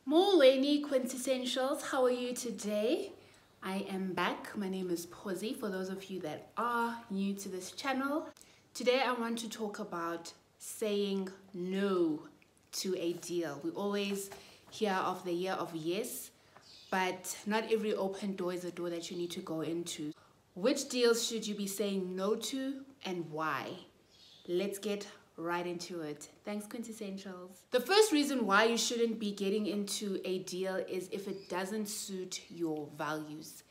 Molweni Quintessentials, how are you today? I am back. My name is Posy, for those of you that are new to this channel. Today I want to talk about saying no to a deal. We always hear of the year of yes, but not every open door is a door that you need to go into. Which deals should you be saying no to and why? Let's get right into it. Thanks, Quintessentials. The first reason why you shouldn't be getting into a deal is if it doesn't suit your values.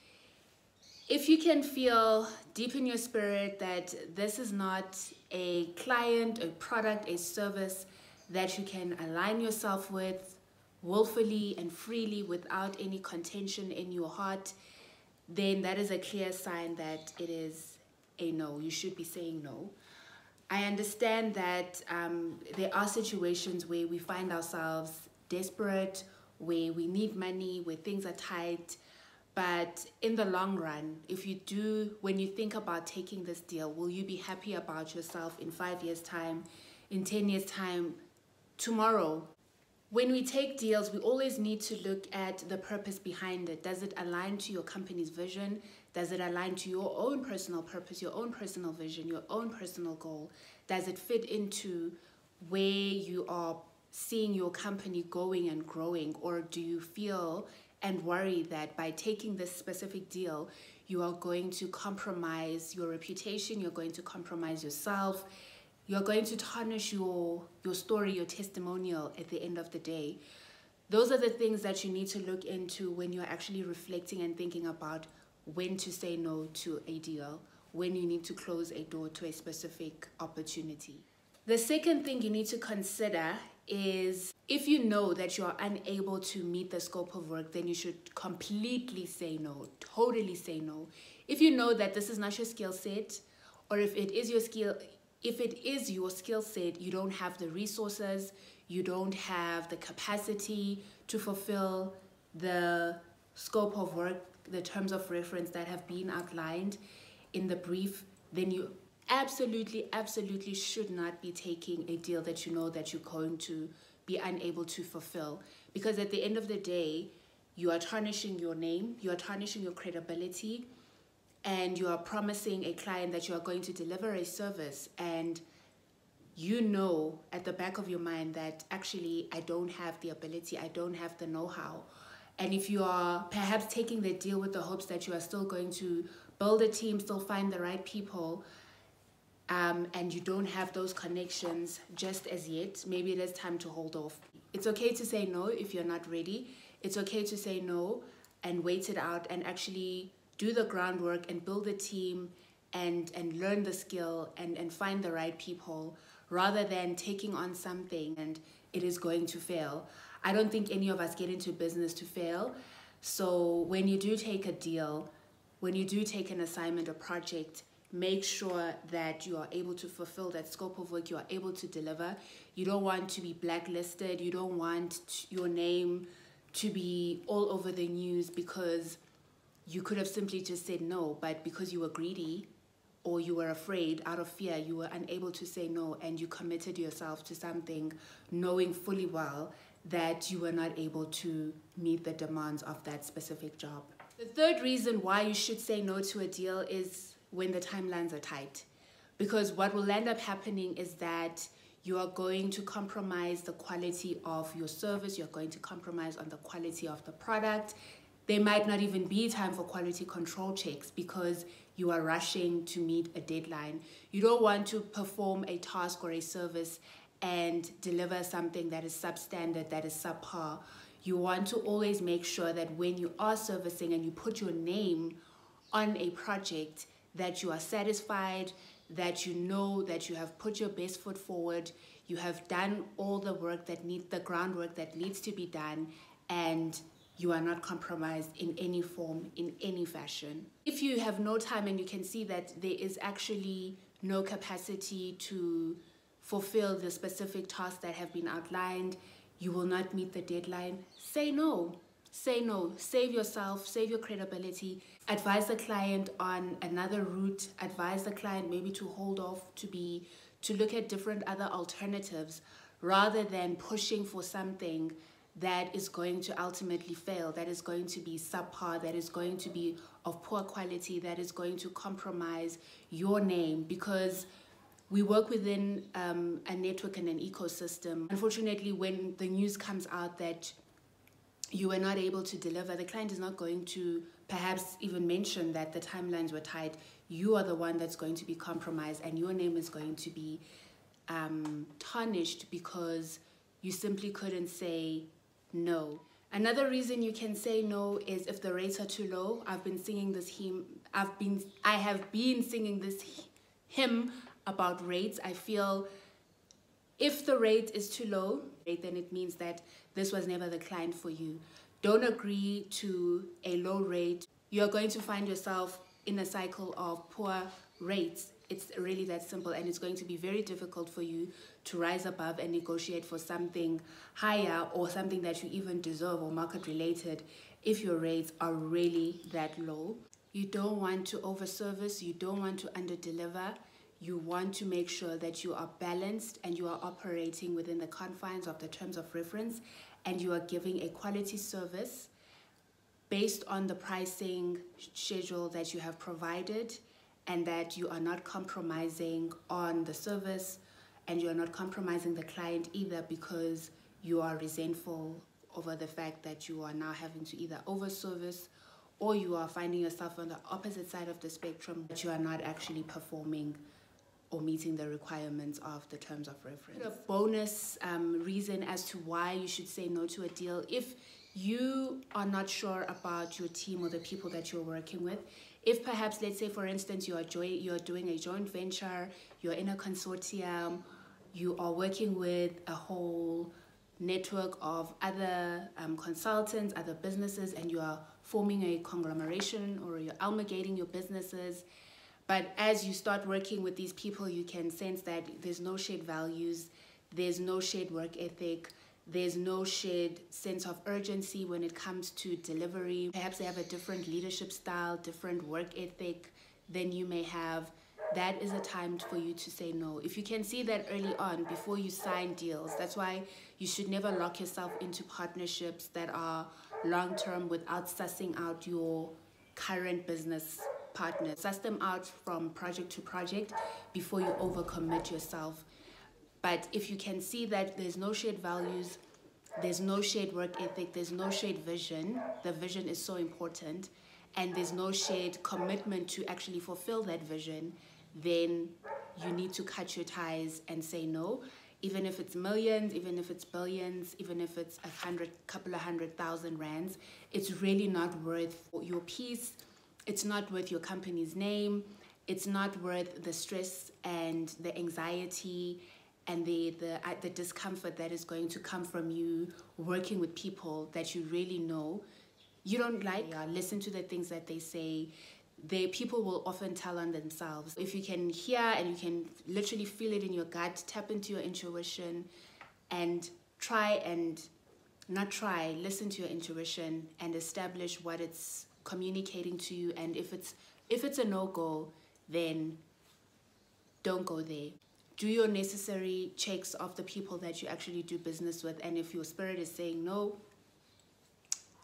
If you can feel deep in your spirit that this is not a client, a product, a service that you can align yourself with willfully and freely without any contention in your heart, then that is a clear sign that it is a no. You should be saying no. I understand that there are situations where we find ourselves desperate, where we need money, where things are tight. But in the long run, when you think about taking this deal, will you be happy about yourself in 5 years' time, in 10 years' time, tomorrow? When we take deals, we always need to look at the purpose behind it. Does it align to your company's vision? Does it align to your own personal purpose, your own personal vision, your own personal goal? Does it fit into where you are seeing your company going and growing? Or do you feel and worry that by taking this specific deal, you are going to compromise your reputation, you're going to compromise yourself, you're going to tarnish your story, your testimonial at the end of the day? Those are the things that you need to look into when you're actually reflecting and thinking about when to say no to a deal, when you need to close a door to a specific opportunity. The second thing you need to consider is if you know that you are unable to meet the scope of work, then you should completely say no, totally say no. If you know that this is not your skill set, or if it is your skill set, you don't have the resources, you don't have the capacity to fulfill the scope of work, the terms of reference that have been outlined in the brief, then you absolutely should not be taking a deal that you know that you're going to be unable to fulfill. Because at the end of the day, you are tarnishing your name, you are tarnishing your credibility, and you are promising a client that you are going to deliver a service, and you know at the back of your mind that actually I don't have the ability, I don't have the know-how. And if you are perhaps taking the deal with the hopes that you are still going to build a team, still find the right people, and you don't have those connections just as yet, maybe it is time to hold off. It's okay to say no if you're not ready. It's okay to say no and wait it out and actually do the groundwork and build a team and learn the skill and find the right people, rather than taking on something and it is going to fail. I don't think any of us get into business to fail. So when you do take a deal, when you do take an assignment, a project, make sure that you are able to fulfill that scope of work, you are able to deliver. You don't want to be blacklisted. You don't want your name to be all over the news because you could have simply just said no, but because you were greedy or you were afraid, out of fear, you were unable to say no, and you committed yourself to something knowing fully well that you were not able to meet the demands of that specific job. The third reason why you should say no to a deal is when the timelines are tight. Because what will end up happening is that you are going to compromise the quality of your service, you're going to compromise on the quality of the product. There might not even be time for quality control checks because you are rushing to meet a deadline. You don't want to perform a task or a service and deliver something that is substandard, that is subpar. You want to always make sure that when you are servicing and you put your name on a project, that you are satisfied, that you know that you have put your best foot forward, you have done all the work the groundwork that needs to be done, and you are not compromised in any form, in any fashion. If you have no time and you can see that there is actually no capacity to fulfill the specific tasks that have been outlined, you will not meet the deadline, say no. Say no. Save yourself, save your credibility. Advise the client on another route. Advise the client maybe to hold off, to look at different other alternatives, rather than pushing for something that is going to ultimately fail, that is going to be subpar, that is going to be of poor quality, that is going to compromise your name, because we work within a network and an ecosystem. Unfortunately, when the news comes out that you were not able to deliver, the client is not going to perhaps even mention that the timelines were tight. You are the one that's going to be compromised, and your name is going to be tarnished because you simply couldn't say no. Another reason you can say no is if the rates are too low. I have been singing this hymn about rates. I feel if the rate is too low, then it means that this was never the client for you. Don't agree to a low rate. You're going to find yourself in a cycle of poor rates. It's really that simple, and it's going to be very difficult for you to rise above and negotiate for something higher or something that you even deserve or market related if your rates are really that low. You don't want to overservice, you don't want to underdeliver. You want to make sure that you are balanced and you are operating within the confines of the terms of reference, and you are giving a quality service based on the pricing schedule that you have provided, and that you are not compromising on the service and you are not compromising the client either, because you are resentful over the fact that you are now having to either overservice, or you are finding yourself on the opposite side of the spectrum, that you are not actually performing or meeting the requirements of the terms of reference. A bonus reason as to why you should say no to a deal: if you are not sure about your team or the people that you're working with, if perhaps, let's say for instance, you're doing a joint venture, you're in a consortium, you are working with a whole network of other consultants, other businesses, and you are forming a conglomeration, or you're amalgamating your businesses. But as you start working with these people, you can sense that there's no shared values, there's no shared work ethic, there's no shared sense of urgency when it comes to delivery. Perhaps they have a different leadership style, different work ethic than you may have. That is a time for you to say no. If you can see that early on, before you sign deals, that's why you should never lock yourself into partnerships that are long-term without sussing out your current business partners. Suss them out from project to project before you overcommit yourself. But if you can see that there's no shared values, there's no shared work ethic, there's no shared vision, the vision is so important, and there's no shared commitment to actually fulfill that vision, then you need to cut your ties and say no. Even if it's millions, even if it's billions, even if it's couple of 100,000 rands, it's really not worth your peace. It's not worth your company's name. It's not worth the stress and the anxiety and the discomfort that is going to come from you working with people that you really know you don't like. Listen to the things that they say. People will often tell on themselves. If you can hear and you can literally feel it in your gut, tap into your intuition and listen to your intuition and establish what it's communicating to you. And if it's a no-go, then don't go there. Do your necessary checks of the people that you actually do business with, and if your spirit is saying no,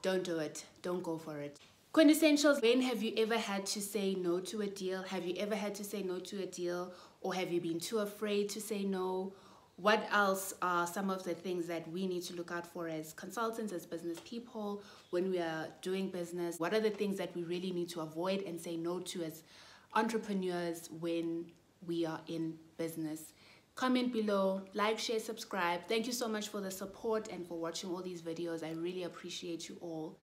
don't do it. Don't go for it. Quintessentials: when have you ever had to say no to a deal? Have you ever had to say no to a deal, or have you been too afraid to say no? What else are some of the things that we need to look out for as consultants, as business people, when we are doing business? What are the things that we really need to avoid and say no to as entrepreneurs when we are in business? Comment below, like, share, subscribe. Thank you so much for the support and for watching all these videos. I really appreciate you all.